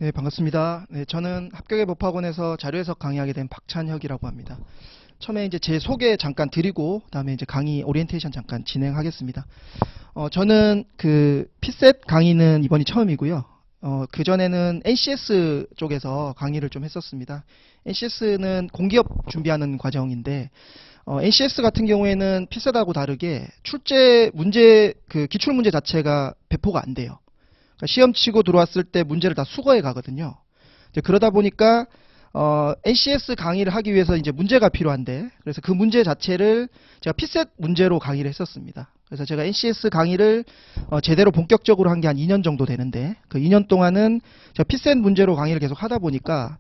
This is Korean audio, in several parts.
네, 반갑습니다. 네, 저는 합격의 법학원에서 자료해석 강의하게 된 박찬혁이라고 합니다. 처음에 이제 제 소개 잠깐 드리고, 그다음에 이제 강의 오리엔테이션 잠깐 진행하겠습니다. 저는 그 피셋 강의는 이번이 처음이고요. 그전에는 NCS 쪽에서 강의를 좀 했었습니다. NCS는 공기업 준비하는 과정인데, NCS 같은 경우에는 피셋하고 다르게 출제 문제, 그 기출문제 자체가 배포가 안 돼요. 그러니까 시험 치고 들어왔을 때 문제를 다 수거해 가거든요. 이제 그러다 보니까 NCS 강의를 하기 위해서 이제 문제가 필요한데, 그래서 그 문제 자체를 제가 피셋 문제로 강의를 했었습니다. 그래서 제가 NCS 강의를 제대로 본격적으로 한 게 한 2년 정도 되는데, 그 2년 동안은 제가 피셋 문제로 강의를 계속 하다 보니까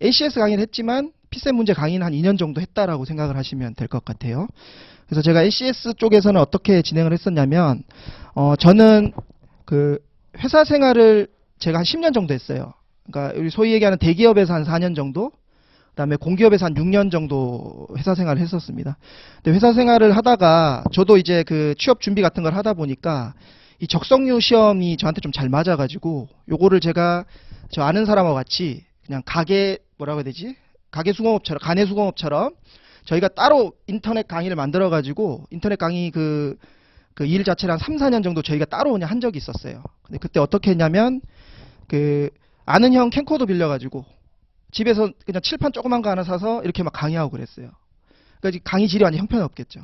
NCS 강의를 했지만 피셋 문제 강의는 한 2년 정도 했다라고 생각을 하시면 될 것 같아요. 그래서 제가 NCS 쪽에서는 어떻게 진행을 했었냐면, 저는 그 회사 생활을 제가 한 10년 정도 했어요. 그러니까 우리 소위 얘기하는 대기업에서 한 4년 정도, 그다음에 공기업에서 한 6년 정도 회사 생활을 했었습니다. 근데 회사 생활을 하다가 저도 이제 그 취업 준비 같은 걸 하다 보니까 이 적성유 시험이 저한테 좀 잘 맞아가지고 요거를 제가 저 아는 사람하고 같이 그냥 가게 뭐라고 해야 되지? 가게 수공업처럼, 가내 수공업처럼 저희가 따로 인터넷 강의를 만들어가지고 인터넷 강의 그 일 자체를 한 3, 4년 정도 저희가 따로 그냥 한 적이 있었어요. 근데 그때 어떻게 했냐면, 그, 아는 형 캠코더 빌려가지고, 집에서 그냥 칠판 조그만 거 하나 사서 이렇게 막 강의하고 그랬어요. 그러니까 강의 질이 완전 형편없겠죠.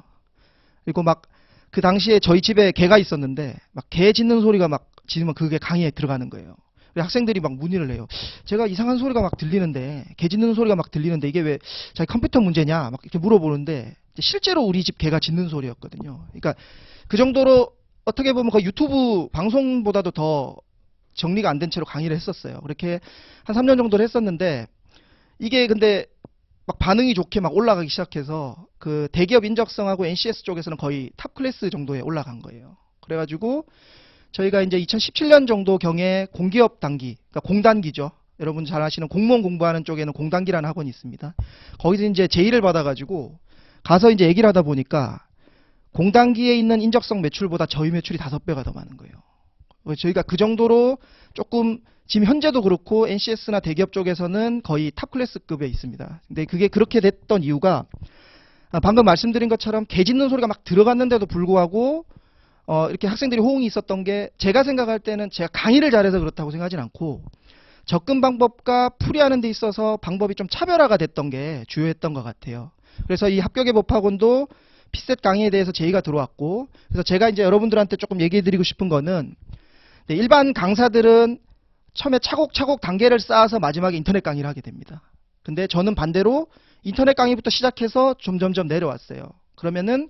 그리고 막, 그 당시에 저희 집에 개가 있었는데, 막 개 짖는 소리가 막 짖으면 그게 강의에 들어가는 거예요. 학생들이 막 문의를 해요. 제가 이상한 소리가 막 들리는데, 개 짖는 소리가 막 들리는데, 이게 왜 자기 컴퓨터 문제냐? 막 이렇게 물어보는데, 실제로 우리 집 개가 짖는 소리였거든요. 그러니까 그 정도로 어떻게 보면 그 유튜브 방송보다도 더 정리가 안 된 채로 강의를 했었어요. 그렇게 한 3년 정도를 했었는데, 이게 근데 막 반응이 좋게 막 올라가기 시작해서 그 대기업 인적성하고 NCS 쪽에서는 거의 탑 클래스 정도에 올라간 거예요. 그래가지고 저희가 이제 2017년 정도 경에 공기업 단기, 그러니까 공단기죠. 여러분 잘 아시는 공무원 공부하는 쪽에는 공단기라는 학원이 있습니다. 거기서 이제 제의를 받아가지고 가서 이제 얘기를 하다 보니까 공단기에 있는 인적성 매출보다 저희 매출이 5배가 더 많은 거예요. 저희가 그 정도로 조금 지금 현재도 그렇고 NCS나 대기업 쪽에서는 거의 탑 클래스급에 있습니다. 근데 그게 그렇게 됐던 이유가 방금 말씀드린 것처럼 개 짖는 소리가 막 들어갔는데도 불구하고 이렇게 학생들이 호응이 있었던 게, 제가 생각할 때는 제가 강의를 잘해서 그렇다고 생각하진 않고 접근 방법과 풀이하는 데 있어서 방법이 좀 차별화가 됐던 게 주요했던 것 같아요. 그래서 이 합격의 법학원도 피셋 강의에 대해서 제의가 들어왔고, 그래서 제가 이제 여러분들한테 조금 얘기해 드리고 싶은 거는, 네, 일반 강사들은 처음에 차곡차곡 단계를 쌓아서 마지막에 인터넷 강의를 하게 됩니다. 근데 저는 반대로 인터넷 강의부터 시작해서 점점점 내려왔어요. 그러면은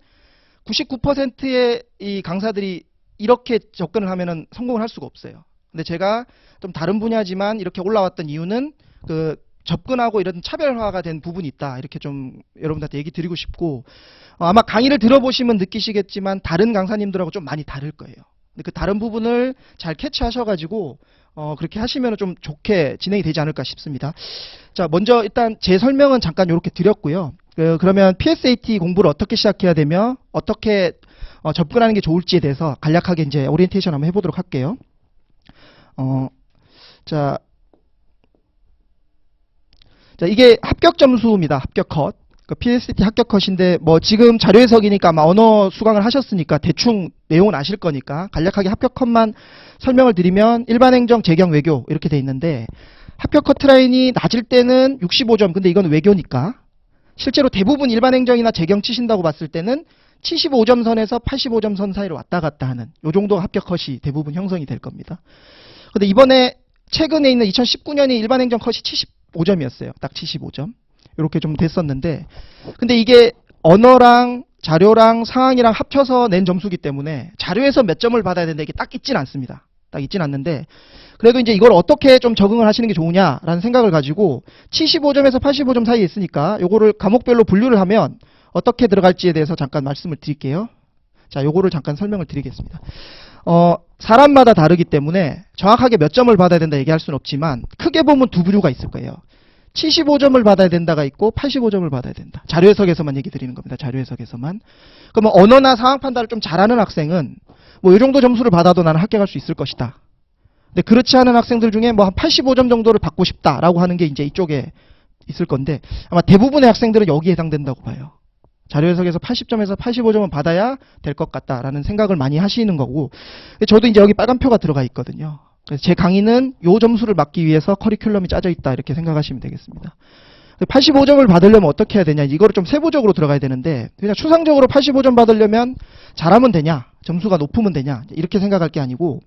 99%의 이 강사들이 이렇게 접근을 하면은 성공을 할 수가 없어요. 근데 제가 좀 다른 분야지만 이렇게 올라왔던 이유는 그 접근하고 이런 차별화가 된 부분이 있다. 이렇게 좀 여러분들한테 얘기 드리고 싶고, 아마 강의를 들어보시면 느끼시겠지만 다른 강사님들하고 좀 많이 다를 거예요. 근데 그 다른 부분을 잘 캐치하셔가지고 그렇게 하시면 좀 좋게 진행이 되지 않을까 싶습니다. 자, 먼저 일단 제 설명은 잠깐 이렇게 드렸고요. 그러면 PSAT 공부를 어떻게 시작해야 되며 어떻게 접근하는 게 좋을지에 대해서 간략하게 이제 오리엔테이션 한번 해보도록 할게요. 자, 이게 합격 점수입니다. 합격 컷. 그 PSAT 합격 컷인데, 뭐 지금 자료 해석이니까 아마 언어 수강을 하셨으니까 대충 내용은 아실 거니까 간략하게 합격 컷만 설명을 드리면, 일반 행정, 재경, 외교 이렇게 돼 있는데, 합격 커트라인이 낮을 때는 65점. 근데 이건 외교니까 실제로 대부분 일반 행정이나 재경 치신다고 봤을 때는 75점 선에서 85점 선 사이로 왔다 갔다 하는 요 정도 합격 컷이 대부분 형성이 될 겁니다. 근데 이번에 최근에 있는 2019년이 일반 행정 컷이 75점이었어요. 딱 75점. 이렇게 좀 됐었는데, 근데 이게 언어랑 자료랑 상황이랑 합쳐서 낸 점수기 때문에 자료에서 몇 점을 받아야 되는데 이게 딱 있진 않습니다. 딱 있진 않는데, 그래도 이제 이걸 어떻게 좀 적응을 하시는 게 좋으냐라는 생각을 가지고 75점에서 85점 사이에 있으니까 요거를 과목별로 분류를 하면 어떻게 들어갈지에 대해서 잠깐 말씀을 드릴게요. 자, 요거를 잠깐 설명을 드리겠습니다. 사람마다 다르기 때문에 정확하게 몇 점을 받아야 된다 얘기할 수는 없지만, 크게 보면 두 부류가 있을 거예요. 75점을 받아야 된다가 있고 85점을 받아야 된다. 자료 해석에서만 얘기 드리는 겁니다. 자료 해석에서만. 그러면 언어나 상황 판단을 좀 잘하는 학생은 뭐 이 정도 점수를 받아도 나는 합격할 수 있을 것이다 근데 그렇지 않은 학생들 중에 뭐 한 85점 정도를 받고 싶다라고 하는 게 이제 이쪽에 있을 건데 아마 대부분의 학생들은 여기에 해당된다고 봐요. 자료 해석에서 80점에서 85점은 받아야 될 것 같다라는 생각을 많이 하시는 거고, 저도 이제 여기 빨간 표가 들어가 있거든요. 그래서 제 강의는 요 점수를 맞기 위해서 커리큘럼이 짜져 있다 이렇게 생각하시면 되겠습니다. 85점을 받으려면 어떻게 해야 되냐, 이거를 좀 세부적으로 들어가야 되는데 그냥 추상적으로 85점 받으려면 잘하면 되냐, 점수가 높으면 되냐 이렇게 생각할 게 아니고,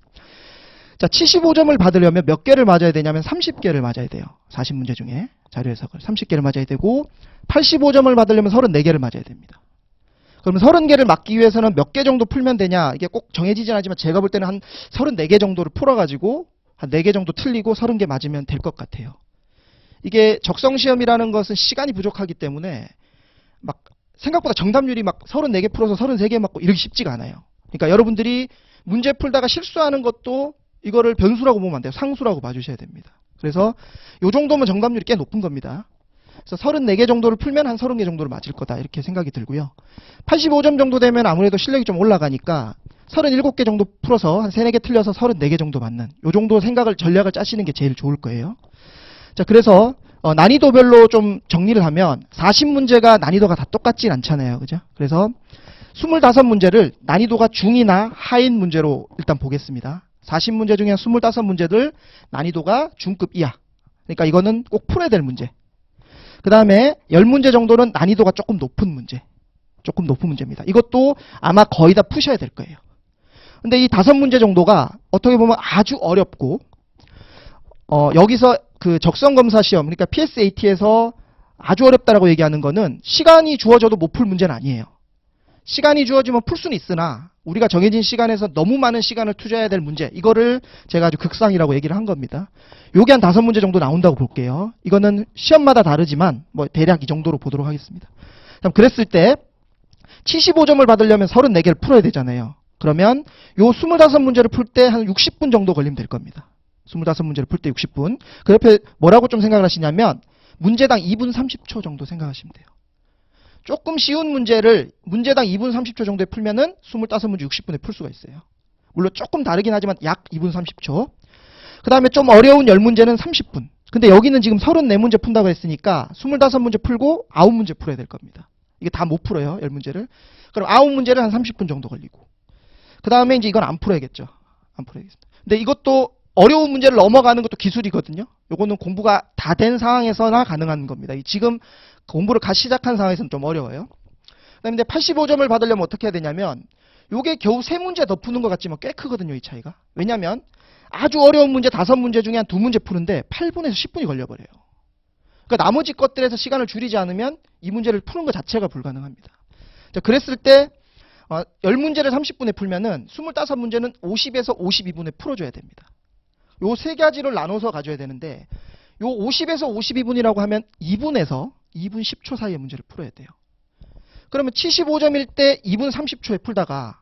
자 75점을 받으려면 몇 개를 맞아야 되냐면 30개를 맞아야 돼요. 40문제 중에 자료 해석을 30개를 맞아야 되고, 85점을 받으려면 34개를 맞아야 됩니다. 그러면 30개를 맞기 위해서는 몇 개 정도 풀면 되냐, 이게 꼭 정해지진 않지만 제가 볼 때는 한 34개 정도를 풀어가지고 한 4개 정도 틀리고 30개 맞으면 될 것 같아요. 이게 적성시험이라는 것은 시간이 부족하기 때문에 막 생각보다 정답률이 막 34개 풀어서 33개 맞고 이러기 쉽지가 않아요. 그러니까 여러분들이 문제 풀다가 실수하는 것도 이거를 변수라고 보면 안 돼요. 상수라고 봐주셔야 됩니다. 그래서 요 정도면 정답률이 꽤 높은 겁니다. 그래서 34개 정도를 풀면 한 30개 정도를 맞을 거다 이렇게 생각이 들고요. 85점 정도 되면 아무래도 실력이 좀 올라가니까 37개 정도 풀어서 한 3, 4개 틀려서 34개 정도 맞는 요 정도 전략을 짜시는 게 제일 좋을 거예요. 자, 그래서 난이도별로 좀 정리를 하면 40문제가 난이도가 다 똑같진 않잖아요. 그죠? 그래서 25문제를 난이도가 중이나 하인 문제로 일단 보겠습니다. 40문제 중에 25문제들 난이도가 중급 이하. 그러니까 이거는 꼭 풀어야 될 문제. 그 다음에 10문제 정도는 난이도가 조금 높은 문제. 조금 높은 문제입니다. 이것도 아마 거의 다 푸셔야 될 거예요. 근데 이 5문제 정도가 어떻게 보면 아주 어렵고, 여기서 그 적성검사 시험, 그러니까 PSAT에서 아주 어렵다라고 얘기하는 거는 시간이 주어져도 못 풀 문제는 아니에요. 시간이 주어지면 풀 수는 있으나 우리가 정해진 시간에서 너무 많은 시간을 투자해야 될 문제, 이거를 제가 아주 극상이라고 얘기를 한 겁니다. 요게 한 5문제 정도 나온다고 볼게요. 이거는 시험마다 다르지만 뭐 대략 이 정도로 보도록 하겠습니다. 그럼 그랬을 때 75점을 받으려면 34개를 풀어야 되잖아요. 그러면 요 25문제를 풀 때 한 60분 정도 걸리면 될 겁니다. 25문제를 풀 때 60분. 그 옆에 뭐라고 좀 생각을 하시냐면 문제당 2분 30초 정도 생각하시면 돼요. 조금 쉬운 문제를 문제당 2분 30초 정도에 풀면은 25문제 60분에 풀 수가 있어요. 물론 조금 다르긴 하지만 약 2분 30초. 그 다음에 좀 어려운 10문제는 30분. 근데 여기는 지금 34문제 푼다고 했으니까 25문제 풀고 9문제 풀어야 될 겁니다. 이게 다 못 풀어요, 10문제를. 그럼 9문제를 한 30분 정도 걸리고. 그 다음에 이제 이건 안 풀어야겠죠. 안 풀어야겠습니다. 근데 이것도 어려운 문제를 넘어가는 것도 기술이거든요. 요거는 공부가 다 된 상황에서나 가능한 겁니다. 지금 공부를 갓 시작한 상황에서는 좀 어려워요. 그다음에 85점을 받으려면 어떻게 해야 되냐면 요게 겨우 3문제 더 푸는 것 같지만 꽤 크거든요, 이 차이가. 왜냐면 아주 어려운 문제 5문제 중에 한 2문제 푸는데 8분에서 10분이 걸려버려요. 그러니까 나머지 것들에서 시간을 줄이지 않으면 이 문제를 푸는 것 자체가 불가능합니다. 자, 그랬을 때 10문제를 30분에 풀면은 25문제는 50에서 52분에 풀어줘야 됩니다. 요 세 가지를 나눠서 가져야 되는데 요 50에서 52분이라고 하면 2분에서 2분 10초 사이의 문제를 풀어야 돼요. 그러면 75점일 때 2분 30초에 풀다가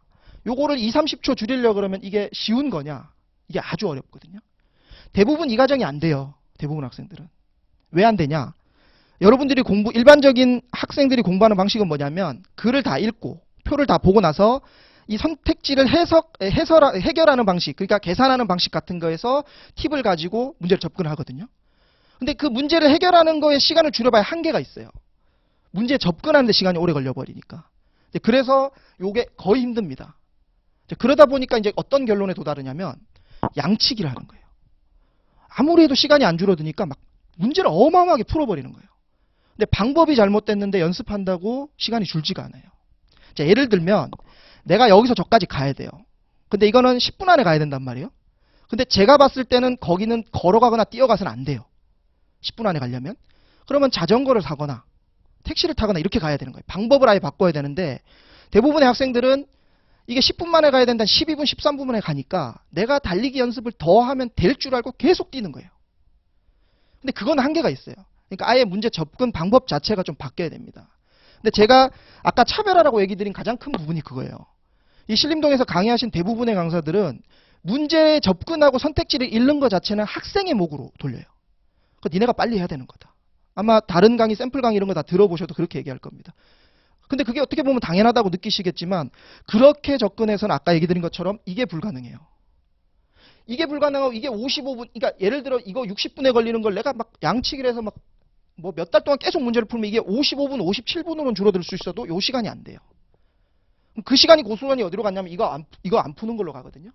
요거를 2, 30초 줄이려고 그러면 이게 쉬운 거냐? 이게 아주 어렵거든요. 대부분 이 과정이 안 돼요. 대부분 학생들은. 왜 안 되냐? 여러분들이 일반적인 학생들이 공부하는 방식은 뭐냐면 글을 다 읽고 표를 다 보고 나서 이 선택지를 해결하는 방식, 그러니까 계산하는 방식 같은 거에서 팁을 가지고 문제를 접근을 하거든요. 근데 그 문제를 해결하는 거에 시간을 줄여봐야 한계가 있어요. 문제 접근하는 데 시간이 오래 걸려버리니까. 그래서 요게 거의 힘듭니다. 그러다 보니까 이제 어떤 결론에 도달하냐면 양치기를 하는 거예요. 아무리 해도 시간이 안 줄어드니까 막 문제를 어마어마하게 풀어버리는 거예요. 근데 방법이 잘못됐는데 연습한다고 시간이 줄지가 않아요. 자, 예를 들면 내가 여기서 저까지 가야 돼요. 근데 이거는 10분 안에 가야 된단 말이에요. 근데 제가 봤을 때는 거기는 걸어가거나 뛰어가서는 안 돼요. 10분 안에 가려면. 그러면 자전거를 사거나 택시를 타거나 이렇게 가야 되는 거예요. 방법을 아예 바꿔야 되는데 대부분의 학생들은 이게 10분 만에 가야 된다 12분, 13분 만에 가니까 내가 달리기 연습을 더 하면 될 줄 알고 계속 뛰는 거예요. 근데 그건 한계가 있어요. 그러니까 아예 문제 접근 방법 자체가 좀 바뀌어야 됩니다. 근데 제가 아까 차별화라고 얘기 드린 가장 큰 부분이 그거예요. 이 신림동에서 강의하신 대부분의 강사들은 문제에 접근하고 선택지를 잃는 것 자체는 학생의 목으로 돌려요. 니네가 빨리 해야 되는 거다. 아마 다른 강의, 샘플 강의 이런 거 다 들어보셔도 그렇게 얘기할 겁니다. 근데 그게 어떻게 보면 당연하다고 느끼시겠지만 그렇게 접근해서는 아까 얘기 드린 것처럼 이게 불가능해요. 이게 불가능하고 이게 55분, 그러니까 예를 들어 이거 60분에 걸리는 걸 내가 막 양치기를 해서 막 뭐 몇 달 동안 계속 문제를 풀면 이게 55분, 57분으로는 줄어들 수 있어도 요 시간이 안 돼요. 그럼 그 시간이 고스란히 어디로 갔냐면 이거 안 푸는 걸로 가거든요.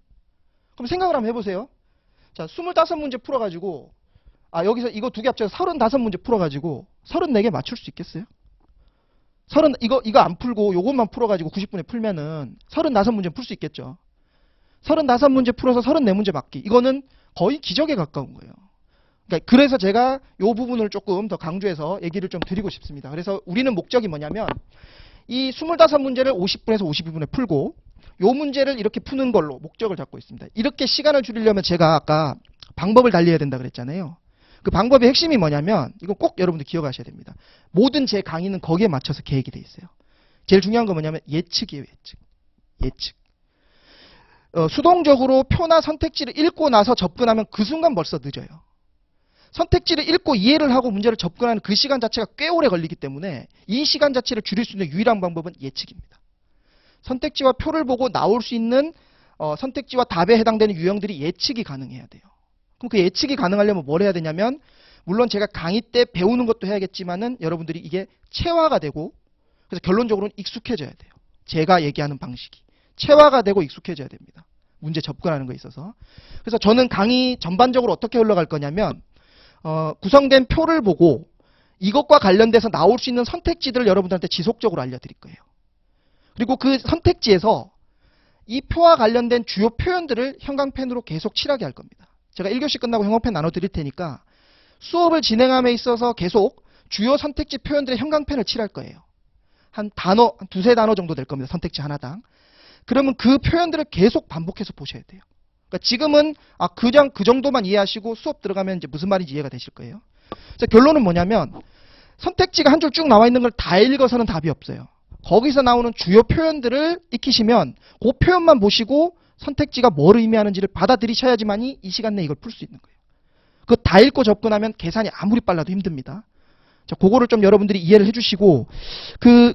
그럼 생각을 한번 해보세요. 자, 25문제 풀어가지고, 여기서 이거 두 개 합쳐서 35문제 풀어가지고 34개 맞출 수 있겠어요? 이거 안 풀고 요것만 풀어가지고 90분에 풀면은 35문제 풀 수 있겠죠. 35문제 풀어서 34문제 맞기. 이거는 거의 기적에 가까운 거예요. 그러니까 그래서 제가 요 부분을 조금 더 강조해서 얘기를 좀 드리고 싶습니다. 그래서 우리는 목적이 뭐냐면 이 25문제를 50분에서 52분에 풀고 요 문제를 이렇게 푸는 걸로 목적을 잡고 있습니다. 이렇게 시간을 줄이려면 제가 아까 방법을 달리해야 된다 그랬잖아요. 그 방법의 핵심이 뭐냐면 이거 꼭 여러분들 기억하셔야 됩니다. 모든 제 강의는 거기에 맞춰서 계획이 돼 있어요. 제일 중요한 건 뭐냐면 예측이에요. 예측. 수동적으로 표나 선택지를 읽고 나서 접근하면 그 순간 벌써 늦어요. 선택지를 읽고 이해를 하고 문제를 접근하는 그 시간 자체가 꽤 오래 걸리기 때문에 이 시간 자체를 줄일 수 있는 유일한 방법은 예측입니다. 선택지와 표를 보고 나올 수 있는 선택지와 답에 해당되는 유형들이 예측이 가능해야 돼요. 그럼 그 예측이 가능하려면 뭘 해야 되냐면 물론 제가 강의 때 배우는 것도 해야겠지만은 여러분들이 이게 체화가 되고 그래서 결론적으로는 익숙해져야 돼요. 제가 얘기하는 방식이 체화가 되고 익숙해져야 됩니다. 문제 접근하는 거에 있어서. 그래서 저는 강의 전반적으로 어떻게 흘러갈 거냐면 구성된 표를 보고 이것과 관련돼서 나올 수 있는 선택지들을 여러분들한테 지속적으로 알려드릴 거예요. 그리고 그 선택지에서 이 표와 관련된 주요 표현들을 형광펜으로 계속 칠하게 할 겁니다. 제가 1교시 끝나고 형광펜 나눠드릴 테니까 수업을 진행함에 있어서 계속 주요 선택지 표현들의 형광펜을 칠할 거예요. 한 두세 단어 정도 될 겁니다. 선택지 하나당. 그러면 그 표현들을 계속 반복해서 보셔야 돼요. 그러니까 지금은 그냥 그 정도만 이해하시고 수업 들어가면 이제 무슨 말인지 이해가 되실 거예요. 그래서 결론은 뭐냐면 선택지가 한 줄 쭉 나와 있는 걸 다 읽어서는 답이 없어요. 거기서 나오는 주요 표현들을 익히시면 그 표현만 보시고 선택지가 뭘 의미하는지를 받아들이셔야지만이 이 시간 내에 이걸 풀 수 있는 거예요. 그거 다 읽고 접근하면 계산이 아무리 빨라도 힘듭니다. 자, 그거를 좀 여러분들이 이해를 해주시고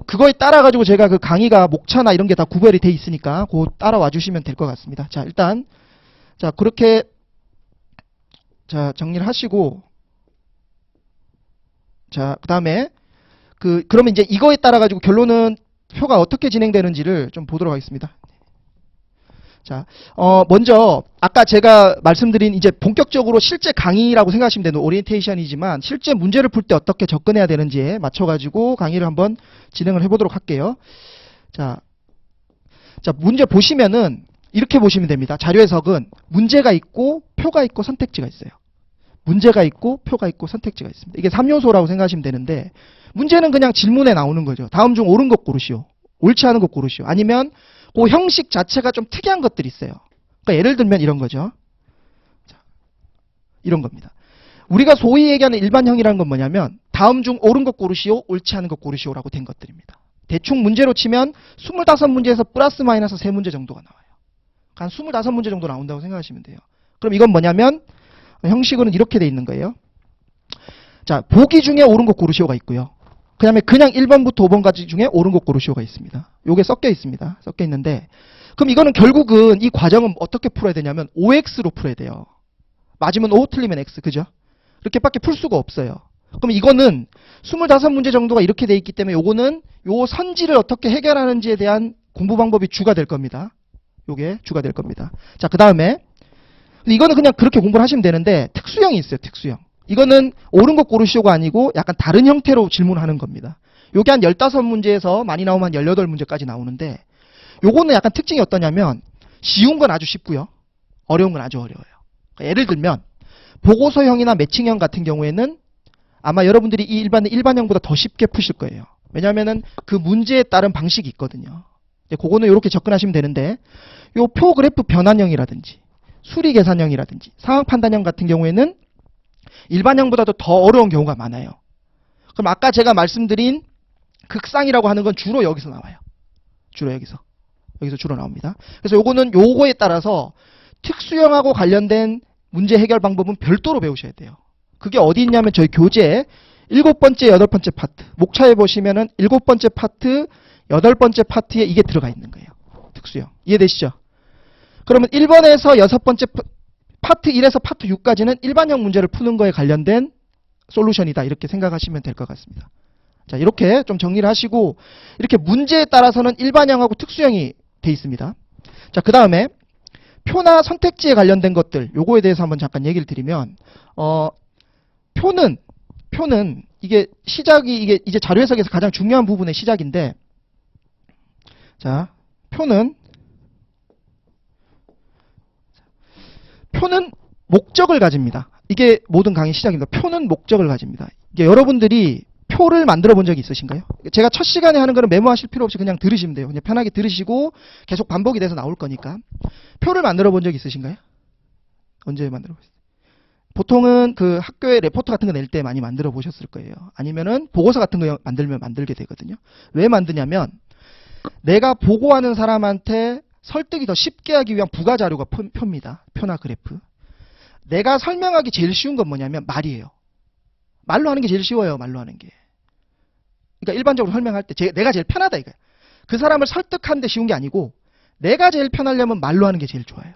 그거에 따라 가지고 제가 그 강의가 목차나 이런 게 다 구별이 돼 있으니까 그거 따라와 주시면 될 것 같습니다. 자, 일단 자 그렇게 자 정리를 하시고 자 그다음에 그러면 이제 이거에 따라 가지고 결론은 표가 어떻게 진행되는지를 좀 보도록 하겠습니다. 자, 먼저 아까 제가 말씀드린 이제 본격적으로 실제 강의라고 생각하시면 되는 오리엔테이션이지만 실제 문제를 풀 때 어떻게 접근해야 되는지에 맞춰 가지고 강의를 한번 진행을 해보도록 할게요. 자, 문제 보시면은 이렇게 보시면 됩니다. 자료 해석은 문제가 있고 표가 있고 선택지가 있어요. 문제가 있고 표가 있고 선택지가 있습니다. 이게 3요소라고 생각하시면 되는데 문제는 그냥 질문에 나오는 거죠. 다음 중 옳은 것 고르시오. 옳지 않은 것 고르시오. 아니면 그 형식 자체가 좀 특이한 것들이 있어요. 그러니까 예를 들면 이런 거죠. 자, 이런 겁니다. 우리가 소위 얘기하는 일반형이라는 건 뭐냐면 다음 중 옳은 것 고르시오, 옳지 않은 것 고르시오라고 된 것들입니다. 대충 문제로 치면 25문제에서 플러스 마이너스 3문제 정도가 나와요. 한 25문제 정도 나온다고 생각하시면 돼요. 그럼 이건 뭐냐면 형식으로는 이렇게 돼 있는 거예요. 자, 보기 중에 옳은 것 고르시오가 있고요. 그 다음에 그냥 1번부터 5번까지 중에 옳은 것 고르시오가 있습니다. 요게 섞여 있습니다. 섞여 있는데 그럼 이거는 결국은 이 과정은 어떻게 풀어야 되냐면 OX로 풀어야 돼요. 맞으면 O, 틀리면 X, 그죠? 이렇게밖에 풀 수가 없어요. 그럼 이거는 25문제 정도가 이렇게 돼 있기 때문에 요거는 요 선지를 어떻게 해결하는지에 대한 공부 방법이 주가 될 겁니다. 요게 주가 될 겁니다. 자, 그 다음에 이거는 그냥 그렇게 공부를 하시면 되는데 특수형이 있어요. 특수형. 이거는 옳은 것 고르시오가 아니고 약간 다른 형태로 질문하는 겁니다. 요게 한 15문제에서 많이 나오면 한 18문제까지 나오는데 요거는 약간 특징이 어떠냐면 쉬운 건 아주 쉽고요. 어려운 건 아주 어려워요. 그러니까 예를 들면 보고서형이나 매칭형 같은 경우에는 아마 여러분들이 이 일반형보다 더 쉽게 푸실 거예요. 왜냐하면은 그 문제에 따른 방식이 있거든요. 그거는 이렇게 접근하시면 되는데 요 표 그래프 변환형이라든지 수리 계산형이라든지 상황 판단형 같은 경우에는 일반형보다도 더 어려운 경우가 많아요. 그럼 아까 제가 말씀드린 극상이라고 하는 건 주로 여기서 나와요. 주로 여기서 주로 나옵니다. 그래서 요거는 요거에 따라서 특수형하고 관련된 문제 해결 방법은 별도로 배우셔야 돼요. 그게 어디 있냐면 저희 교재 7번째, 8번째 파트. 목차에 보시면은 7번째 파트, 8번째 파트에 이게 들어가 있는 거예요. 특수형. 이해되시죠? 그러면 1번에서 6번째 파트 1에서 파트 6까지는 일반형 문제를 푸는 거에 관련된 솔루션이다. 이렇게 생각하시면 될 것 같습니다. 자, 이렇게 좀 정리를 하시고, 이렇게 문제에 따라서는 일반형하고 특수형이 돼 있습니다. 자, 그 다음에 표나 선택지에 관련된 것들, 요거에 대해서 한번 잠깐 얘기를 드리면, 표는 이게 시작이 이게 이제 자료 해석에서 가장 중요한 부분의 시작인데, 자, 표는 목적을 가집니다. 이게 모든 강의 시작입니다. 표는 목적을 가집니다. 이게 여러분들이 표를 만들어 본 적이 있으신가요? 제가 첫 시간에 하는 거는 메모하실 필요 없이 그냥 들으시면 돼요. 그냥 편하게 들으시고 계속 반복이 돼서 나올 거니까. 표를 만들어 본 적이 있으신가요? 언제 만들어 보셨어요? 보통은 그 학교에 레포트 같은 거 낼 때 많이 만들어 보셨을 거예요. 아니면은 보고서 같은 거 만들게 되거든요. 왜 만드냐면 내가 보고하는 사람한테 설득이 더 쉽게 하기 위한 부가 자료가 표입니다. 표나 그래프. 내가 설명하기 제일 쉬운 건 뭐냐면 말이에요. 말로 하는 게 제일 쉬워요. 말로 하는 게. 그러니까 일반적으로 설명할 때 내가 제일 편하다 이거예요. 그 사람을 설득하는 데 쉬운 게 아니고 내가 제일 편하려면 말로 하는 게 제일 좋아요.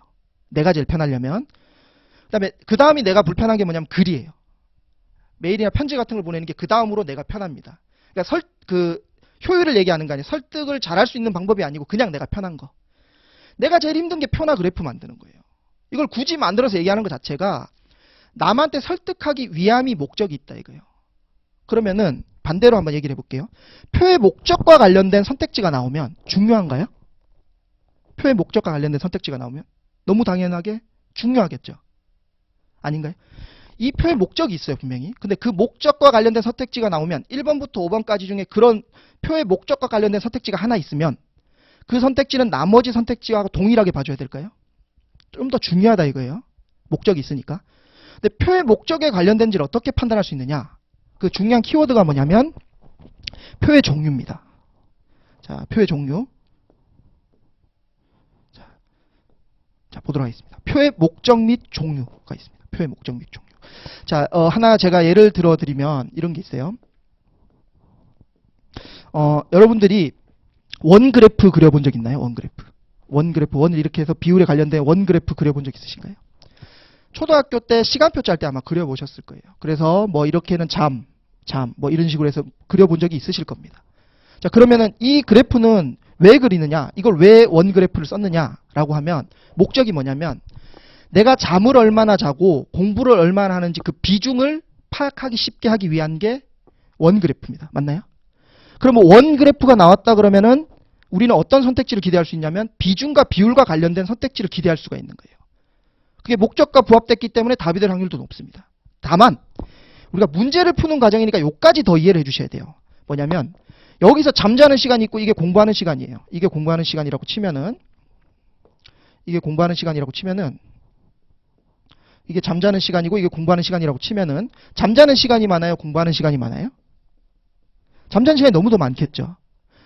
내가 제일 편하려면. 그 다음이 내가 불편한 게 뭐냐면 글이에요. 메일이나 편지 같은 걸 보내는 게 그 다음으로 내가 편합니다. 그러니까 효율을 얘기하는 거 아니에요. 설득을 잘할 수 있는 방법이 아니고 그냥 내가 편한 거. 내가 제일 힘든 게 표나 그래프 만드는 거예요. 이걸 굳이 만들어서 얘기하는 것 자체가 남한테 설득하기 위함이 목적이 있다 이거예요. 그러면은 반대로 한번 얘기를 해볼게요. 표의 목적과 관련된 선택지가 나오면 중요한가요? 표의 목적과 관련된 선택지가 나오면 너무 당연하게 중요하겠죠. 아닌가요? 이 표의 목적이 있어요 분명히. 근데 그 목적과 관련된 선택지가 나오면 1번부터 5번까지 중에 그런 표의 목적과 관련된 선택지가 하나 있으면 그 선택지는 나머지 선택지와 동일하게 봐줘야 될까요? 좀 더 중요하다 이거예요. 목적이 있으니까. 근데 표의 목적에 관련된지를 어떻게 판단할 수 있느냐? 그 중요한 키워드가 뭐냐면 표의 종류입니다. 자, 표의 종류. 자, 보도록 하겠습니다. 표의 목적 및 종류가 있습니다. 표의 목적 및 종류. 자, 하나 제가 예를 들어 드리면 이런 게 있어요. 여러분들이 원 그래프 그려본 적 있나요? 원 그래프. 원을 이렇게 해서 비율에 관련된 원 그래프 그려본 적 있으신가요? 초등학교 때 시간표 짤 때 아마 그려보셨을 거예요. 그래서 뭐 이렇게는 뭐 이런 식으로 해서 그려본 적이 있으실 겁니다. 자, 그러면은 이 그래프는 왜 그리느냐? 이걸 왜 원 그래프를 썼느냐라고 하면 목적이 뭐냐면 내가 잠을 얼마나 자고 공부를 얼마나 하는지 그 비중을 파악하기 쉽게 하기 위한 게 원 그래프입니다. 맞나요? 그러면 원 그래프가 나왔다 그러면은 우리는 어떤 선택지를 기대할 수 있냐면 비중과 비율과 관련된 선택지를 기대할 수가 있는 거예요. 그게 목적과 부합됐기 때문에 답이 될 확률도 높습니다. 다만 우리가 문제를 푸는 과정이니까 요까지 더 이해를 해주셔야 돼요. 뭐냐면 여기서 잠자는 시간이 있고 이게 공부하는 시간이에요. 이게 공부하는 시간이라고 치면은 이게 잠자는 시간이고 이게 공부하는 시간이라고 치면은 잠자는 시간이 많아요? 공부하는 시간이 많아요? 잠자는 시간이 너무 더 많겠죠.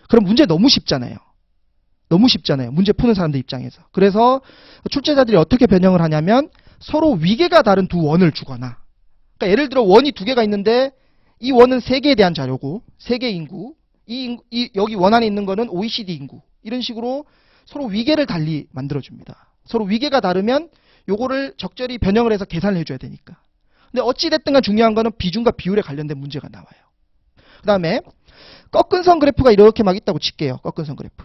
그럼 문제 너무 쉽잖아요. 문제 푸는 사람들 입장에서. 그래서 출제자들이 어떻게 변형을 하냐면 서로 위계가 다른 두 원을 주거나, 그러니까 예를 들어 원이 두 개가 있는데 이 원은 세계에 대한 자료고 세계 인구, 여기 원 안에 있는 거는 OECD 인구, 이런 식으로 서로 위계를 달리 만들어줍니다. 서로 위계가 다르면 요거를 적절히 변형을 해서 계산을 해줘야 되니까. 근데 어찌됐든 간 중요한 거는 비중과 비율에 관련된 문제가 나와요. 그 다음에 꺾은 선 그래프가 이렇게 막 있다고 칠게요. 꺾은 선 그래프.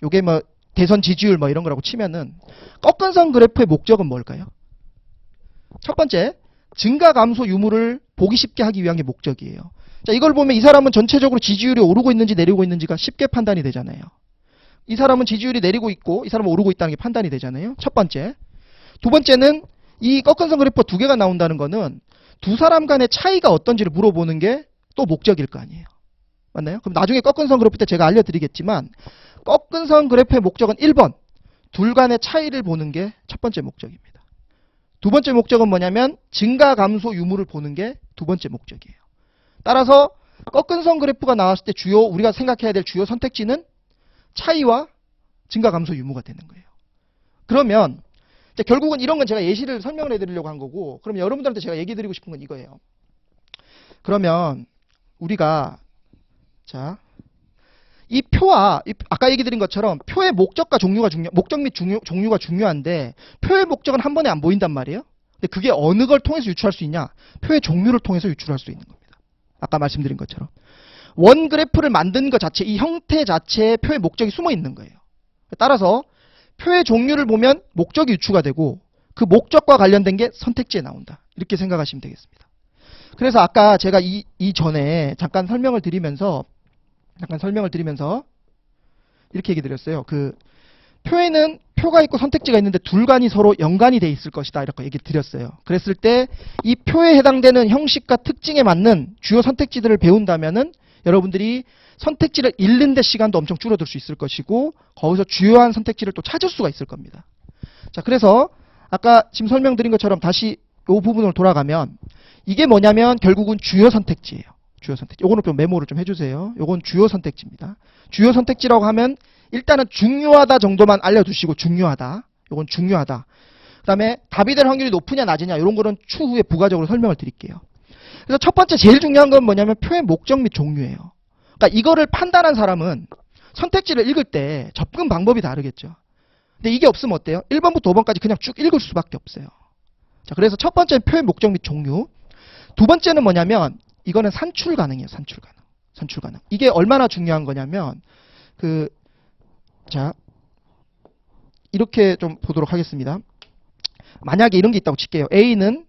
요게 뭐 대선 지지율 뭐 이런 거라고 치면은 꺾은 선 그래프의 목적은 뭘까요? 첫 번째, 증가 감소 유무를 보기 쉽게 하기 위한 게 목적이에요. 자, 이걸 보면 이 사람은 전체적으로 지지율이 오르고 있는지 내리고 있는지가 쉽게 판단이 되잖아요. 이 사람은 지지율이 내리고 있고 이 사람은 오르고 있다는 게 판단이 되잖아요. 첫 번째. 두 번째는 이 꺾은 선 그래프가 두 개가 나온다는 거는 두 사람 간의 차이가 어떤지를 물어보는 게 또 목적일 거 아니에요. 맞나요? 그럼 나중에 꺾은 선 그래프 때 제가 알려드리겠지만 꺾은 선 그래프의 목적은 1번, 둘 간의 차이를 보는 게 첫 번째 목적입니다. 두 번째 목적은 뭐냐면 증가 감소 유무를 보는 게 두 번째 목적이에요. 따라서 꺾은 선 그래프가 나왔을 때 우리가 생각해야 될 주요 선택지는 차이와 증가 감소 유무가 되는 거예요. 그러면 결국은 이런 건 제가 예시를 설명을 해드리려고 한 거고, 그럼 여러분들한테 제가 얘기 드리고 싶은 건 이거예요. 그러면 우리가 이 표와 아까 얘기 드린 것처럼 표의 목적과 종류가 목적 및 종류가 중요한데 표의 목적은 한 번에 안 보인단 말이에요. 근데 그게 어느 걸 통해서 유추할 수 있냐? 표의 종류를 통해서 유출할 수 있는 겁니다. 아까 말씀드린 것처럼 원 그래프를 만든 것 자체, 이 형태 자체에 표의 목적이 숨어 있는 거예요. 따라서 표의 종류를 보면 목적이 유추가 되고 그 목적과 관련된 게 선택지에 나온다. 이렇게 생각하시면 되겠습니다. 그래서 아까 제가 이전에 잠깐 설명을 드리면서 이렇게 얘기 드렸어요. 그 표에는 표가 있고 선택지가 있는데 둘간이 서로 연관이 돼 있을 것이다. 이렇게 얘기 드렸어요. 그랬을 때 이 표에 해당되는 형식과 특징에 맞는 주요 선택지들을 배운다면은 여러분들이 선택지를 읽는 데 시간도 엄청 줄어들 수 있을 것이고 거기서 주요한 선택지를 또 찾을 수가 있을 겁니다. 자, 그래서 아까 지금 설명드린 것처럼 다시 이 부분으로 돌아가면 이게 뭐냐면 결국은 주요 선택지예요. 주요 선택지. 요거는 좀 메모를 좀 해주세요. 요건 주요 선택지입니다. 주요 선택지라고 하면 일단은 중요하다 정도만 알려두시고 중요하다. 요건 중요하다. 그 다음에 답이 될 확률이 높으냐 낮으냐 이런 거는 추후에 부가적으로 설명을 드릴게요. 그래서 첫 번째 제일 중요한 건 뭐냐면 표의 목적 및 종류예요. 그러니까 이거를 판단한 사람은 선택지를 읽을 때 접근 방법이 다르겠죠. 근데 이게 없으면 어때요? 1번부터 5번까지 그냥 쭉 읽을 수밖에 없어요. 자, 그래서 첫 번째는 표의 목적 및 종류. 두 번째는 뭐냐면 이거는 산출 가능이에요. 산출 가능. 이게 얼마나 중요한 거냐면 자, 이렇게 좀 보도록 하겠습니다. 만약에 이런 게 있다고 칠게요. A는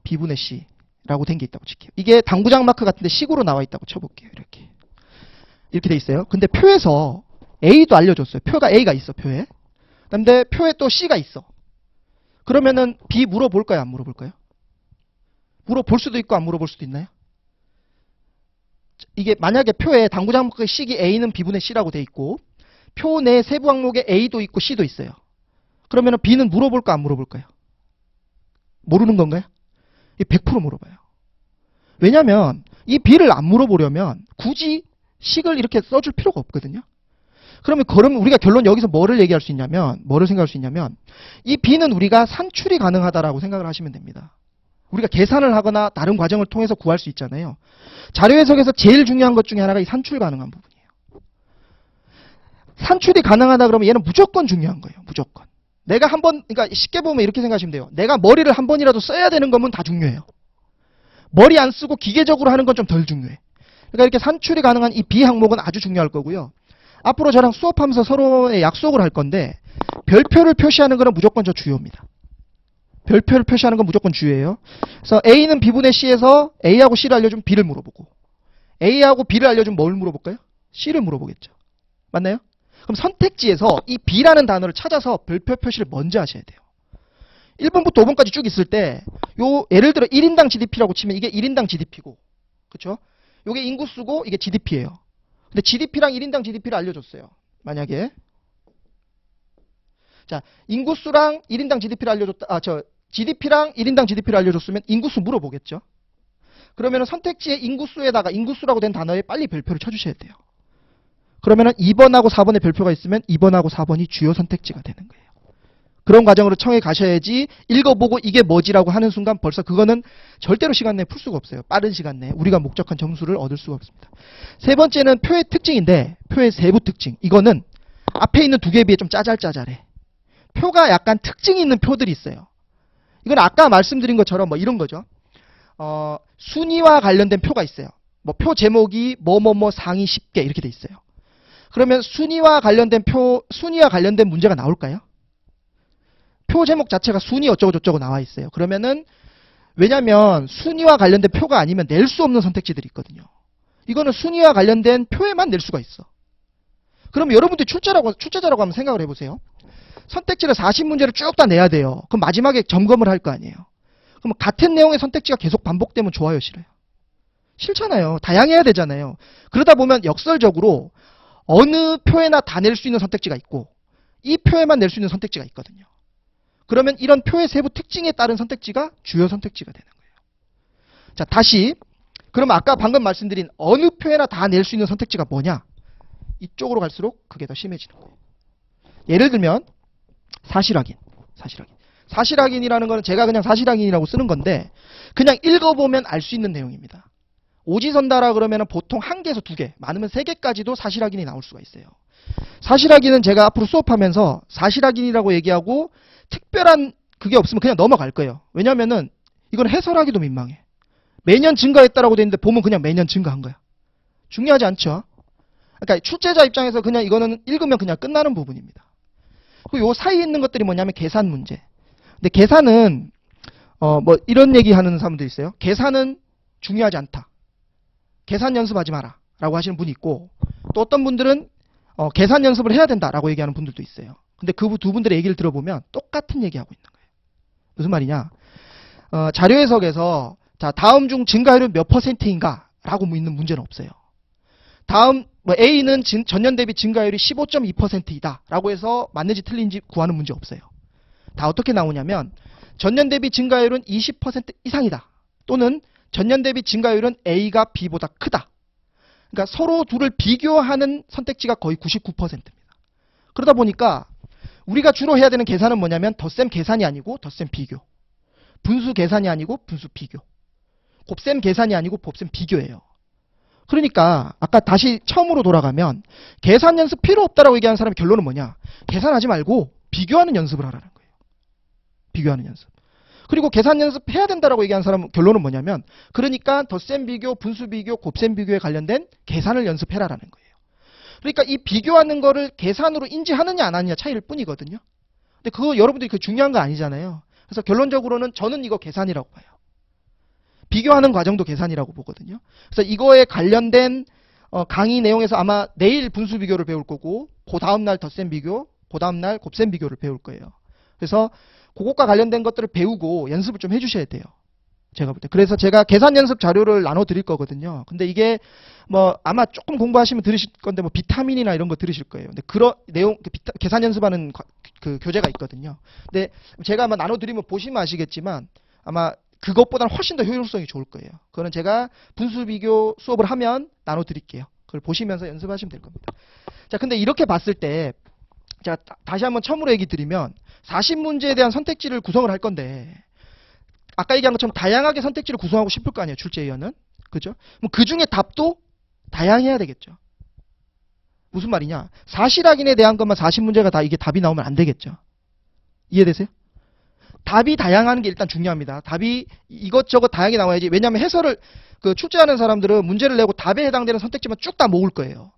B분의 C라고 된 게 있다고 칠게요. 이게 당구장 마크 같은데 식으로 나와 있다고 쳐볼게요. 이렇게 돼 있어요. 근데 표에서 A도 알려줬어요. 표가 A가 있어, 표에. 근데 표에 또 C가 있어. 그러면은 B 물어볼까요? 안 물어볼까요? 물어볼 수도 있고 안 물어볼 수도 있나요? 이게 만약에 표에 당구장 마크의 식이 A는 B분의 C라고 돼 있고 표 내 세부 항목에 A도 있고 C도 있어요. 그러면은 B는 물어볼까 안 물어볼까요? 모르는 건가요? 100% 물어봐요. 왜냐면 이 B를 안 물어보려면 굳이 식을 이렇게 써줄 필요가 없거든요. 그러면 우리가 결론 여기서 뭐를 얘기할 수 있냐면 뭐를 생각할 수 있냐면 이 B는 우리가 산출이 가능하다라고 생각을 하시면 됩니다. 우리가 계산을 하거나 다른 과정을 통해서 구할 수 있잖아요. 자료 해석에서 제일 중요한 것 중에 하나가 이 산출 가능한 부분이에요. 산출이 가능하다 그러면 얘는 무조건 중요한 거예요. 무조건. 내가 그러니까 쉽게 보면 이렇게 생각하시면 돼요. 내가 머리를 한 번이라도 써야 되는 거면 다 중요해요. 머리 안 쓰고 기계적으로 하는 건 좀 덜 중요해. 그러니까 이렇게 산출이 가능한 이 B 항목은 아주 중요할 거고요. 앞으로 저랑 수업하면서 서로의 약속을 할 건데 별표를 표시하는 거는 무조건 저 주요입니다. 별표를 표시하는 건 무조건 주요예요. 그래서 A는 B분의 C에서 A하고 C를 알려주면 B를 물어보고 A하고 B를 알려주면 뭘 물어볼까요? C를 물어보겠죠. 맞나요? 그럼 선택지에서 이 B라는 단어를 찾아서 별표 표시를 먼저 하셔야 돼요. 1번부터 5번까지 쭉 있을 때 예를 들어 1인당 GDP라고 치면 이게 1인당 GDP고 그쵸? 요게 인구수고 이게 GDP예요. 근데 GDP랑 1인당 GDP를 알려줬어요. 만약에 자, 인구수랑 1인당 GDP를 GDP랑 1인당 GDP를 알려줬으면 인구수 물어보겠죠. 그러면 선택지에 인구수에다가 인구수라고 된 단어에 빨리 별표를 쳐주셔야 돼요. 그러면은 2번하고 4번에 별표가 있으면 2번하고 4번이 주요 선택지가 되는 거예요. 그런 과정으로 청해 가셔야지 읽어보고 이게 뭐지라고 하는 순간 벌써 그거는 절대로 시간 내에 풀 수가 없어요. 빠른 시간 내에 우리가 목적한 점수를 얻을 수가 없습니다. 세 번째는 표의 특징인데 표의 세부 특징. 이거는 앞에 있는 두 개에 비해 좀 짜잘짜잘해. 표가 약간 특징이 있는 표들이 있어요. 이건 아까 말씀드린 것처럼 뭐 이런 거죠. 순위와 관련된 표가 있어요. 뭐 표 제목이 뭐뭐뭐 상위 10개 이렇게 돼 있어요. 그러면 순위와 관련된 문제가 나올까요? 표 제목 자체가 순위 어쩌고 저쩌고 나와 있어요. 그러면은 왜냐면 순위와 관련된 표가 아니면 낼 수 없는 선택지들이 있거든요. 이거는 순위와 관련된 표에만 낼 수가 있어. 그럼 여러분들이 출제자라고 한번 생각을 해보세요. 선택지를 40문제를 쭉 다 내야 돼요. 그럼 마지막에 점검을 할 거 아니에요. 그럼 같은 내용의 선택지가 계속 반복되면 좋아요, 싫어요? 싫잖아요. 다양해야 되잖아요. 그러다 보면 역설적으로 어느 표에나 다 낼 수 있는 선택지가 있고 이 표에만 낼 수 있는 선택지가 있거든요. 그러면 이런 표의 세부 특징에 따른 선택지가 주요 선택지가 되는 거예요. 자, 다시 그럼 아까 방금 말씀드린 어느 표에나 다 낼 수 있는 선택지가 뭐냐? 이쪽으로 갈수록 그게 더 심해지는 거예요. 예를 들면 사실확인이라는 거는 제가 그냥 사실확인이라고 쓰는 건데 그냥 읽어보면 알 수 있는 내용입니다. 오지선다라 그러면 보통 1개에서 2개, 많으면 3개까지도 사실확인이 나올 수가 있어요. 사실확인은 제가 앞으로 수업하면서 사실확인이라고 얘기하고 특별한 그게 없으면 그냥 넘어갈 거예요. 왜냐면은 이건 해설하기도 민망해. 매년 증가했다라고 돼 있는데 보면 그냥 매년 증가한 거야. 중요하지 않죠? 그러니까 출제자 입장에서 그냥 이거는 읽으면 그냥 끝나는 부분입니다. 그리고 요 사이에 있는 것들이 뭐냐면 계산 문제. 근데 계산은 뭐 이런 얘기 하는 사람들이 있어요. 계산은 중요하지 않다. 계산 연습하지 마라 라고 하시는 분이 있고, 또 어떤 분들은 계산 연습을 해야 된다라고 얘기하는 분들도 있어요. 근데 그 두 분들의 얘기를 들어보면 똑같은 얘기하고 있는 거예요. 무슨 말이냐? 자료 해석에서 자, 다음 중 증가율은 몇 %인가? 라고 묻는 문제는 없어요. 다음 뭐 A는 전년 대비 증가율이 15.2%이다 라고 해서 맞는지 틀린지 구하는 문제 없어요. 다 어떻게 나오냐면 전년 대비 증가율은 20% 이상이다. 또는 전년 대비 증가율은 A가 B보다 크다. 그러니까 서로 둘을 비교하는 선택지가 거의 99%입니다. 그러다 보니까 우리가 주로 해야 되는 계산은 뭐냐면 덧셈 계산이 아니고 덧셈 비교. 분수 계산이 아니고 분수 비교. 곱셈 계산이 아니고 곱셈 비교예요. 그러니까 아까 다시 처음으로 돌아가면 계산 연습 필요 없다라고 얘기하는 사람의 결론은 뭐냐? 계산하지 말고 비교하는 연습을 하라는 거예요. 비교하는 연습. 그리고 계산 연습해야 된다라고 얘기하는 사람은 결론은 뭐냐면 그러니까 덧셈 비교, 분수 비교, 곱셈 비교에 관련된 계산을 연습해라라는 거예요. 그러니까 이 비교하는 거를 계산으로 인지하느냐 안 하느냐 차이일 뿐이거든요. 근데 그거 여러분들이 그 중요한 거 아니잖아요. 그래서 결론적으로는 저는 이거 계산이라고 봐요. 비교하는 과정도 계산이라고 보거든요. 그래서 이거에 관련된 강의 내용에서 아마 내일 분수 비교를 배울 거고 그 다음날 덧셈 비교, 그 다음날 곱셈 비교를 배울 거예요. 그래서 그것과 관련된 것들을 배우고 연습을 좀 해주셔야 돼요. 제가 볼 때. 그래서 제가 계산 연습 자료를 나눠 드릴 거거든요. 근데 이게 뭐 아마 조금 공부하시면 들으실 건데 뭐 비타민이나 이런 거 들으실 거예요. 근데 그런 내용 계산 연습하는 그 교재가 있거든요. 근데 제가 아마 나눠 드리면 보시면 아시겠지만 아마 그것보다는 훨씬 더 효율성이 좋을 거예요. 그거는 제가 분수 비교 수업을 하면 나눠 드릴게요. 그걸 보시면서 연습하시면 될 겁니다. 자, 근데 이렇게 봤을 때 제가 다시 한번 처음으로 얘기 드리면 40문제에 대한 선택지를 구성을 할 건데 아까 얘기한 것처럼 다양하게 선택지를 구성하고 싶을 거 아니에요. 출제위원은. 그죠? 그럼 그 중에 답도 다양해야 되겠죠. 무슨 말이냐? 사실 확인에 대한 것만 40문제가 다 이게 답이 나오면 안 되겠죠. 이해되세요? 답이 다양한 게 일단 중요합니다. 답이 이것저것 다양하게 나와야지. 왜냐하면 해설을 출제하는 사람들은 문제를 내고 답에 해당되는 선택지만 쭉 다 모을 거예요.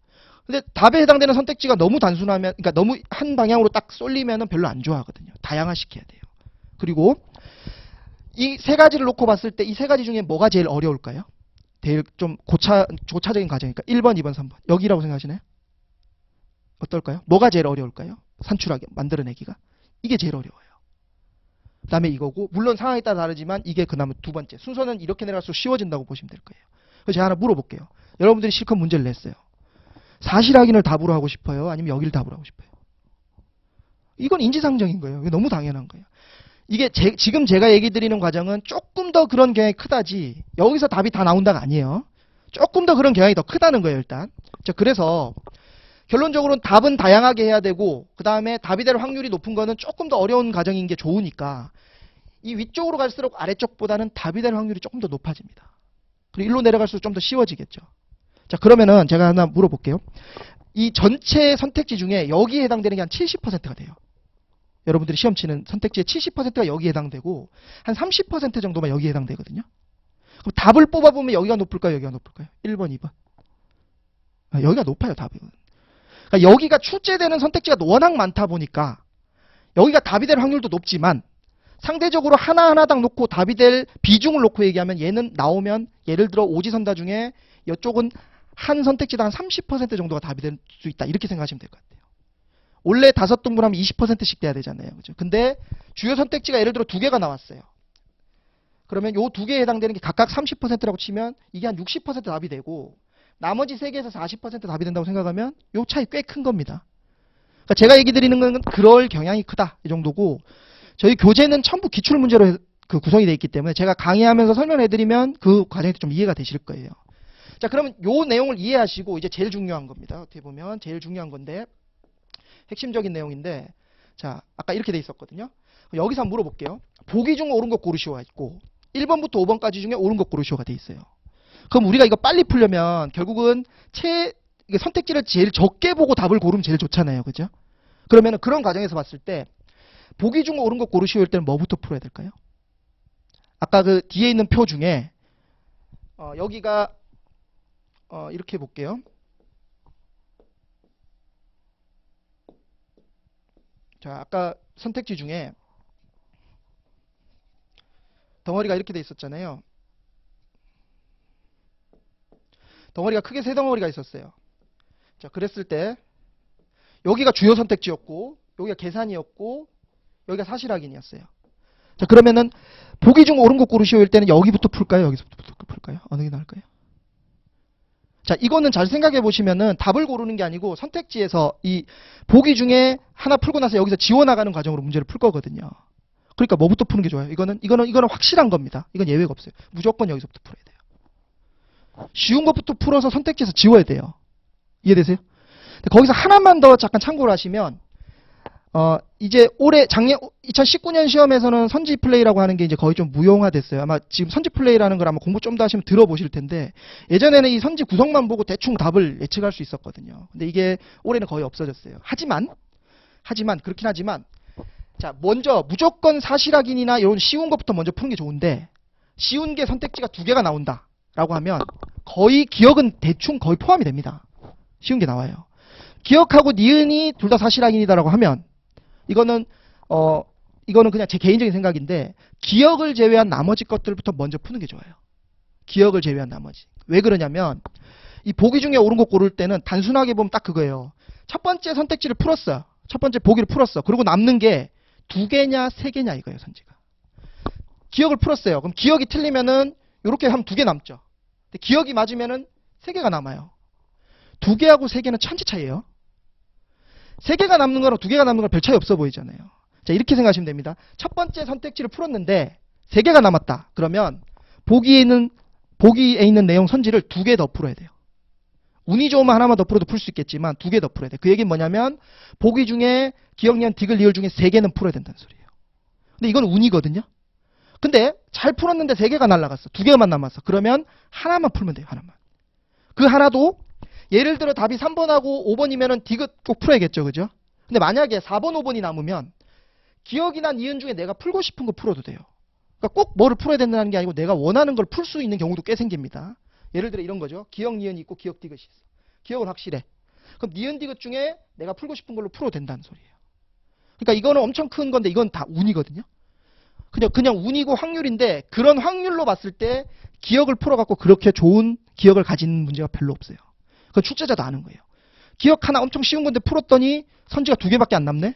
근데 답에 해당되는 선택지가 너무 단순하면, 그러니까 너무 한 방향으로 딱 쏠리면은 별로 안 좋아하거든요. 다양화시켜야 돼요. 그리고 이 세 가지를 놓고 봤을 때 이 세 가지 중에 뭐가 제일 어려울까요? 제일 좀 고차적인 과정이니까 1번, 2번, 3번. 여기라고 생각하시나요? 어떨까요? 뭐가 제일 어려울까요? 산출하기, 만들어내기가. 이게 제일 어려워요. 그 다음에 이거고, 물론 상황에 따라 다르지만 이게 그 다음에 두 번째. 순서는 이렇게 내려갈수록 쉬워진다고 보시면 될 거예요. 그래서 제가 하나 물어볼게요. 여러분들이 실컷 문제를 냈어요. 사실 확인을 답으로 하고 싶어요? 아니면 여기를 답으로 하고 싶어요? 이건 인지상정인 거예요. 이거 너무 당연한 거예요. 이게 지금 제가 얘기 드리는 과정은 조금 더 그런 경향이 크다지 여기서 답이 다 나온다가 아니에요. 조금 더 그런 경향이 더 크다는 거예요, 일단. 자, 그래서 결론적으로는 답은 다양하게 해야 되고 그 다음에 답이 될 확률이 높은 거는 조금 더 어려운 과정인 게 좋으니까 이 위쪽으로 갈수록 아래쪽보다는 답이 될 확률이 조금 더 높아집니다. 그리고 일로 내려갈수록 좀 더 쉬워지겠죠. 자, 그러면은 제가 하나 물어볼게요. 이 전체 선택지 중에 여기에 해당되는 게 한 70%가 돼요. 여러분들이 시험 치는 선택지의 70%가 여기에 해당되고 한 30% 정도만 여기에 해당되거든요. 그럼 답을 뽑아보면 여기가 높을까요? 여기가 높을까요? 1번, 2번. 여기가 높아요, 답은. 그러니까 여기가 출제되는 선택지가 워낙 많다 보니까 여기가 답이 될 확률도 높지만 상대적으로 하나하나당 놓고 답이 될 비중을 놓고 얘기하면 얘는 나오면 예를 들어 오지선다 중에 이쪽은 한 선택지당 한 30% 정도가 답이 될 수 있다. 이렇게 생각하시면 될 것 같아요. 원래 5등분 하면 20%씩 돼야 되잖아요. 그죠? 근데 주요 선택지가 예를 들어 2개가 나왔어요. 그러면 요 2개에 해당되는 게 각각 30%라고 치면 이게 한 60% 답이 되고 나머지 3개에서 40% 답이 된다고 생각하면 요 차이 꽤 큰 겁니다. 그러니까 제가 얘기 드리는 건 그럴 경향이 크다. 이 정도고 저희 교재는 전부 기출문제로 구성이 되어 있기 때문에 제가 강의하면서 설명해 드리면 그 과정이 좀 이해가 되실 거예요. 자, 그러면 요 내용을 이해하시고 이제 제일 중요한 겁니다. 어떻게 보면 제일 중요한 건데 핵심적인 내용인데 자, 아까 이렇게 돼 있었거든요. 여기서 한번 물어볼게요. 보기 중 옳은 것 고르시오가 있고 1번부터 5번까지 중에 옳은 것 고르시오가 돼 있어요. 그럼 우리가 이거 빨리 풀려면 결국은 이게 선택지를 제일 적게 보고 답을 고르면 제일 좋잖아요. 그죠? 그러면 그런 과정에서 봤을 때 보기 중 옳은 것 고르시오일 때는 뭐부터 풀어야 될까요? 아까 그 뒤에 있는 표 중에 여기가 이렇게 볼게요. 자, 아까 선택지 중에 덩어리가 이렇게 돼 있었잖아요. 덩어리가 크게 세 덩어리가 있었어요. 자, 그랬을 때 여기가 주요 선택지였고 여기가 계산이었고 여기가 사실 확인이었어요. 자, 그러면은 보기 중 옳은 것 고르시오일 때는 여기부터 풀까요? 여기서부터 풀까요? 어느 게 나을까요? 자, 이거는 잘 생각해 보시면은 답을 고르는 게 아니고 선택지에서 이 보기 중에 하나 풀고 나서 여기서 지워나가는 과정으로 문제를 풀 거거든요. 그러니까 뭐부터 푸는 게 좋아요? 이거는 확실한 겁니다. 이건 예외가 없어요. 무조건 여기서부터 풀어야 돼요. 쉬운 것부터 풀어서 선택지에서 지워야 돼요. 이해되세요? 거기서 하나만 더 잠깐 참고를 하시면 이제 작년 2019년 시험에서는 선지 플레이라고 하는 게 이제 거의 좀 무용화됐어요. 아마 지금 선지 플레이라는 걸 아마 공부 좀 더 하시면 들어보실 텐데 예전에는 이 선지 구성만 보고 대충 답을 예측할 수 있었거든요. 근데 이게 올해는 거의 없어졌어요. 하지만 그렇긴 하지만 자, 먼저 무조건 사실 확인이나 이런 쉬운 것부터 먼저 푸는 게 좋은데 쉬운 게 선택지가 2개가 나온다라고 하면 거의 기억은 대충 거의 포함이 됩니다. 쉬운 게 나와요. 기억하고 니은이 둘 다 사실 확인이다라고 하면 이거는 그냥 제 개인적인 생각인데 기억을 제외한 나머지 것들부터 먼저 푸는 게 좋아요. 기억을 제외한 나머지. 왜 그러냐면 이 보기 중에 옳은 거 고를 때는 단순하게 보면 딱 그거예요. 첫 번째 선택지를 풀었어. 첫 번째 보기를 풀었어. 그리고 남는 게 2개냐 3개냐 이거예요. 선지가. 기억을 풀었어요. 그럼 기억이 틀리면은 이렇게 하면 2개 남죠. 근데 기억이 맞으면은 3개가 남아요. 2개하고 3개는 천지 차이예요. 3개가 남는 거랑 2개가 남는 거랑 별 차이 없어 보이잖아요. 자, 이렇게 생각하시면 됩니다. 첫 번째 선택지를 풀었는데 3개가 남았다. 그러면 보기에 있는 내용 선지를 2개 더 풀어야 돼요. 운이 좋으면 하나만 더 풀어도 풀 수 있겠지만 2개 더 풀어야 돼요. 그 얘기는 뭐냐면 보기 중에 기억, 니은, 디귿, 리을 중에 3개는 풀어야 된다는 소리예요. 근데 이건 운이거든요. 근데 잘 풀었는데 3개가 날라갔어. 2개만 남았어. 그러면 하나만 풀면 돼요. 하나만. 그 하나도 예를 들어 답이 3번하고 5번이면은 디귿 꼭 풀어야겠죠. 그죠? 근데 만약에 4번, 5번이 남으면 기억이나 니은 중에 내가 풀고 싶은 거 풀어도 돼요. 그러니까 꼭 뭐를 풀어야 된다는 게 아니고 내가 원하는 걸 풀 수 있는 경우도 꽤 생깁니다. 예를 들어 이런 거죠. 기억, 니은이 있고 기억, 디귿이 있어. 기억은 확실해. 그럼 니은, 디귿 중에 내가 풀고 싶은 걸로 풀어도 된다는 소리예요. 그러니까 이거는 엄청 큰 건데 이건 다 운이거든요. 그냥 운이고 확률인데 그런 확률로 봤을 때 기억을 풀어갖고 그렇게 좋은 기억을 가진 문제가 별로 없어요. 그건 출제자도 아는 거예요. 기억 하나 엄청 쉬운 건데 풀었더니 선지가 2개밖에 안 남네?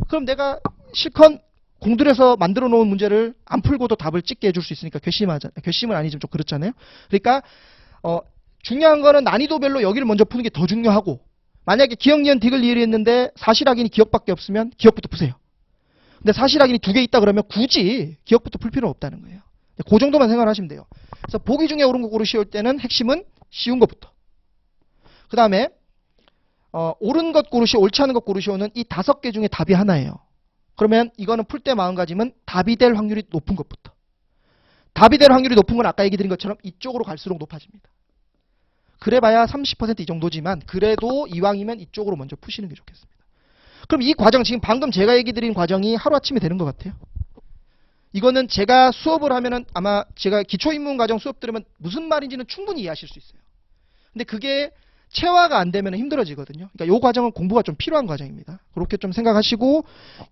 그럼 내가 실컷 공들여서 만들어 놓은 문제를 안 풀고도 답을 찍게 해줄 수 있으니까 괘씸은 아니지만 좀 그렇잖아요. 그러니까 중요한 거는 난이도별로 여기를 먼저 푸는 게 더 중요하고 만약에 기억, 니은, 디귿, 리을이 있는데 사실 확인이 기억밖에 없으면 기억부터 푸세요. 근데 사실 확인이 2개 있다 그러면 굳이 기억부터 풀 필요는 없다는 거예요. 그 정도만 생각하시면 돼요. 그래서 보기 중에 옳은 거 고르시올 때는 핵심은 쉬운 것부터. 그 다음에 옳은 것 고르시오, 옳지 않은 것 고르시오는 이 5개 중에 답이 하나예요. 그러면 이거는 풀 때 마음가짐은 답이 될 확률이 높은 것부터. 답이 될 확률이 높은 건 아까 얘기 드린 것처럼 이쪽으로 갈수록 높아집니다. 그래봐야 30%이 정도지만 그래도 이왕이면 이쪽으로 먼저 푸시는 게 좋겠습니다. 그럼 이 과정, 지금 방금 제가 얘기 드린 과정이 하루아침에 되는 것 같아요. 이거는 제가 수업을 하면은 아마 제가 기초인문 과정 수업 들으면 무슨 말인지는 충분히 이해하실 수 있어요. 근데 그게 체화가 안 되면 힘들어지거든요. 그러니까 이 과정은 공부가 좀 필요한 과정입니다. 그렇게 좀 생각하시고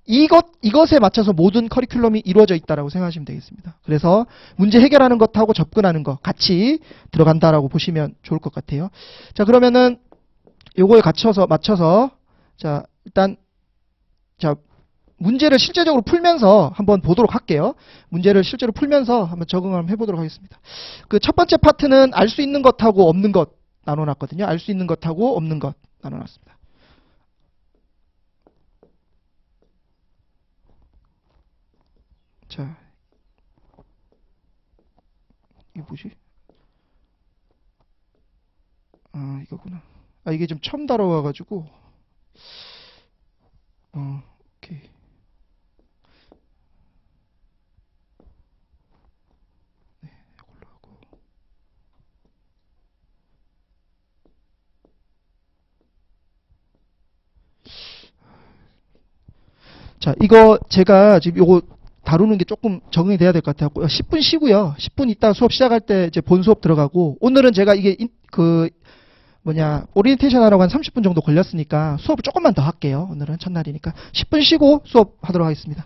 이것에 맞춰서 모든 커리큘럼이 이루어져 있다라고 생각하시면 되겠습니다. 그래서 문제 해결하는 것하고 접근하는 것 같이 들어간다라고 보시면 좋을 것 같아요. 자, 그러면은 요거에 맞춰서 자, 일단 자, 문제를 실제적으로 풀면서 한번 보도록 할게요. 문제를 실제로 풀면서 한번 적응을 한번 해보도록 하겠습니다. 그 첫 번째 파트는 알 수 있는 것하고 없는 것 나눠놨거든요. 알 수 있는 것하고 없는 것 나눠놨습니다. 자, 이게 뭐지? 아, 이거구나. 아, 이게 좀 처음 다뤄와가지고. 오케이. 네, 이걸로 하고. 자, 이거 제가 지금 요거 다루는 게 조금 적응이 돼야 될 것 같아요. 10분 쉬고요. 10분 있다 수업 시작할 때 이제 본 수업 들어가고, 오늘은 제가 이게 오리엔테이션 하라고 한 30분 정도 걸렸으니까 수업을 조금만 더 할게요. 오늘은 첫날이니까 10분 쉬고 수업 하도록 하겠습니다.